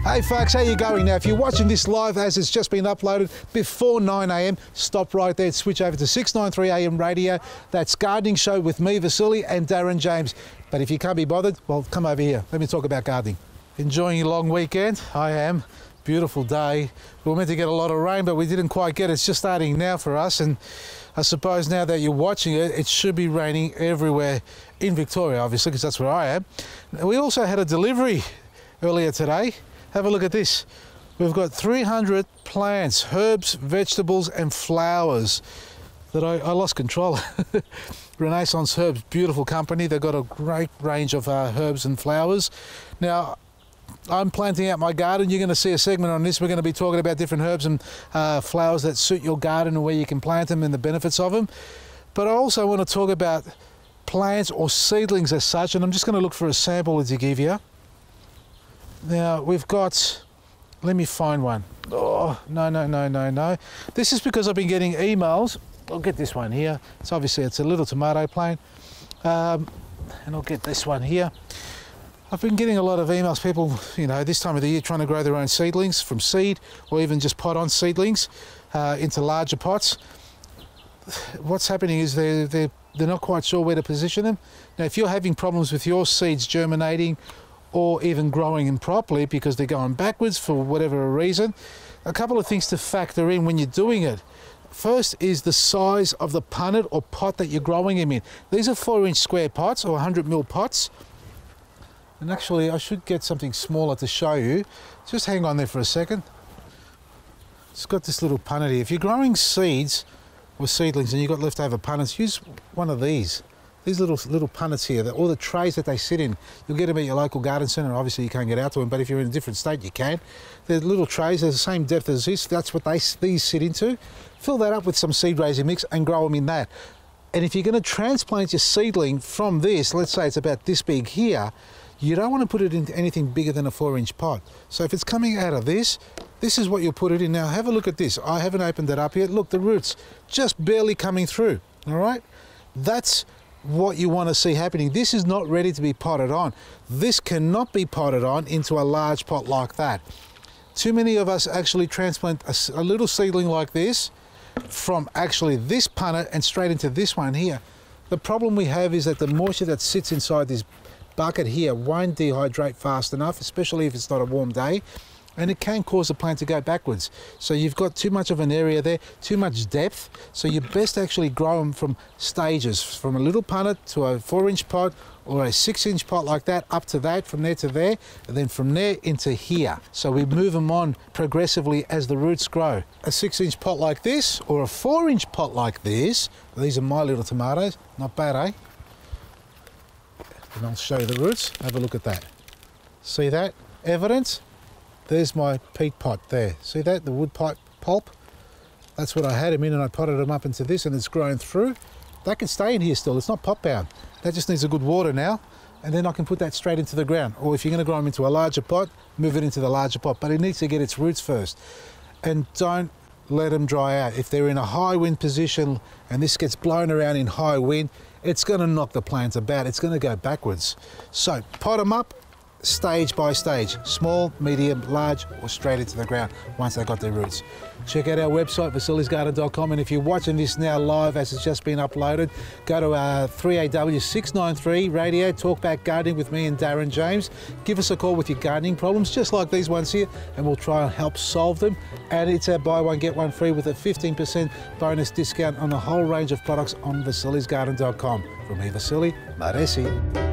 Hey folks, how you going? Now, if you're watching this live as it's just been uploaded before 9 a.m, stop right there and switch over to 693 AM radio. That's Gardening Show with me, Vasily, and Darren James. But if you can't be bothered, well, come over here. Let me talk about gardening. Enjoying your long weekend? I am. Beautiful day. We were meant to get a lot of rain, but we didn't quite get it. It's just starting now for us, and I suppose now that you're watching it, it should be raining everywhere in Victoria, obviously, because that's where I am. We also had a delivery earlier today. Have a look at this. We've got 300 plants, herbs, vegetables and flowers that I lost control. Renaissance Herbs, beautiful company. They've got a great range of herbs and flowers. Now, I'm planting out my garden. You're going to see a segment on this. We're going to be talking about different herbs and flowers that suit your garden and where you can plant them and the benefits of them. But I also want to talk about plants or seedlings as such, and I'm just going to look for a sample to give you. Now we've got, let me find one. Oh, no. This is because I've been getting emails. I'll get this one here. It's obviously, it's a little tomato plant. And I'll get this one here. I've been getting a lot of emails, people, you know, this time of the year trying to grow their own seedlings from seed or even just pot on seedlings into larger pots. What's happening is they're not quite sure where to position them. Now, if you're having problems with your seeds germinating or even growing them properly because they're going backwards for whatever reason, a couple of things to factor in when you're doing it. First is the size of the punnet or pot that you're growing them in. These are 4-inch square pots or 100 ml pots. And actually, I should get something smaller to show you. Just hang on there for a second. It's got this little punnet here. If you're growing seeds or seedlings and you've got leftover punnets, use one of these. These little punnets here, all the trays that they sit in, you'll get them at your local garden centre. Obviously, you can't get out to them, but if you're in a different state, you can. They're little trays, they're the same depth as this. That's what these sit into. Fill that up with some seed raising mix and grow them in that. And if you're going to transplant your seedling from this, let's say it's about this big here, you don't want to put it into anything bigger than a 4-inch pot. So if it's coming out of this is what you'll put it in. Now, have a look at this. I haven't opened it up yet. Look, the roots just barely coming through, all right? That's what you want to see happening. This is not ready to be potted on. This cannot be potted on into a large pot like that. Too many of us actually transplant a little seedling like this from actually this punnet and straight into this one here. The problem we have is that the moisture that sits inside this bucket here won't dehydrate fast enough, especially if it's not a warm day, and it can cause the plant to go backwards. So you've got too much of an area there, too much depth, so you best actually grow them from stages, from a little punnet to a 4-inch pot or a 6-inch pot like that, up to that, from there to there, and then from there into here. So we move them on progressively as the roots grow. A 6-inch pot like this or a 4-inch pot like this, these are my little tomatoes, not bad, eh? And I'll show you the roots. Have a look at that. See that evidence? There's my peat pot there. See that, the wood pipe pulp? That's what I had them in, and I potted them up into this, and it's grown through. That can stay in here still, it's not pot bound. That just needs a good water now, and then I can put that straight into the ground. Or if you're gonna grow them into a larger pot, move it into the larger pot, but it needs to get its roots first. And don't let them dry out. If they're in a high wind position and this gets blown around in high wind, it's gonna knock the plants about, it's gonna go backwards. So pot them up, stage by stage, small, medium, large, or straight into the ground once they've got their roots. Check out our website, vasilisgarden.com, and if you're watching this now live as it's just been uploaded, go to 3AW 693 radio, talk about gardening with me and Darren James. Give us a call with your gardening problems, just like these ones here, and we'll try and help solve them. And it's our buy one, get one free with a 15% bonus discount on a whole range of products on vasilisgarden.com. From me, Vasily, Maresi.